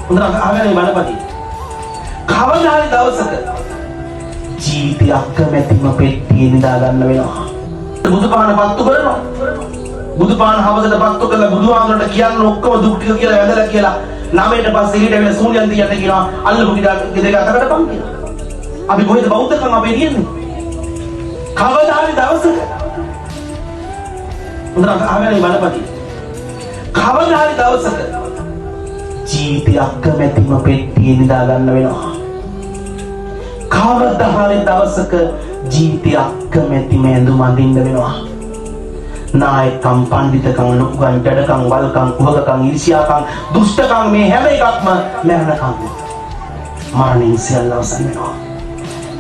හොඳට අහගෙන බලපටි. කවදා හරි දවසක ජීවිතය අකමැතිම පෙට්ටියේ නිදා ගන්න වෙනවා. බුදුපාන පත්තු කරනවා. බුදුපාන හවසට පත්තු කරලා බුදුහාමරට කියන්න ඔක්කොම දුක් ටික කියලා වැඳලා කියලා 9ට පස්සේ ඊට වෙන සූර්යයන් දියට කියනවා අල්ලපු ගෙදර අතකට පන් කියලා. අපි කොහෙද බෞද්ධකම් අපේ තියෙන්නේ? කවදා හරි දවසක හොඳට අහගෙන බලපටි. කවදා හරි දවසක ජීවිතය අකමැතිම පෙට්ටියේ නිදා ගන්න වෙනවා. කවදා හරි දවසක ජීවිතය අකමැතිම ඇඳුම් අඳින්න වෙනවා. නායකම්, පඬිතකම්, ලොකුකම්, ජඩකම්, වල්කම්, කුහකකම්, ඊර්ෂ්‍යාකම්, දුෂ්ටකම් මේ හැම එකක්ම මරණකම්. මරණින් සියල්ල අවසන් වෙනවා.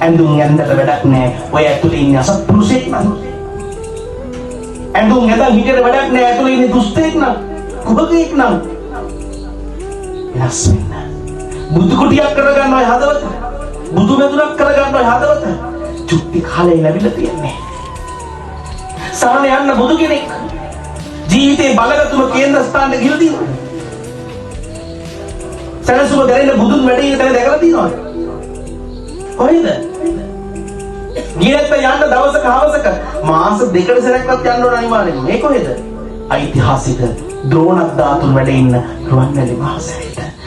ඇඳුම් ඇඳලා වැඩක් නැහැ. ඔය ඇතුලේ ඉන්නේ අසත්පුරුෂෙක් නම්. ඇඳුම් ඇඳන් හිටියට වැඩක් නැහැ. ඇතුලේ ඉන්නේ දුෂ්ටෙක් නම්, කුහකෙක් නම්. වෙනස් වෙන්න. බුදු කුටියක් කරගන්න ඔය හදවත. බුදු මෙතුණක් කරගන්න ඔය හදවත. චුට්ටි කාලේ ලැබිලා තියන්නේ. සරණ යන්න බුදු කෙනෙක් ජීවිතේ බලගතුම කේන්ද්‍ර ස්ථානට ගිහලා තියෙනවා. සරසුම දැනෙන බුදුන් වැඩ ඉන්න තැන දැකලා තියෙනවද? කොහෙද? ගියත් යන්න දවසක හවසක මාස දෙකකට සැරයක්වත් යන්න ඕන අනිවාර්යෙන්ම. මේ කොහෙද? ඓතිහාසික ද්‍රෝණ ධාතුන් වැඩ ඉන්න රුවන්වැලි මහසෑයට.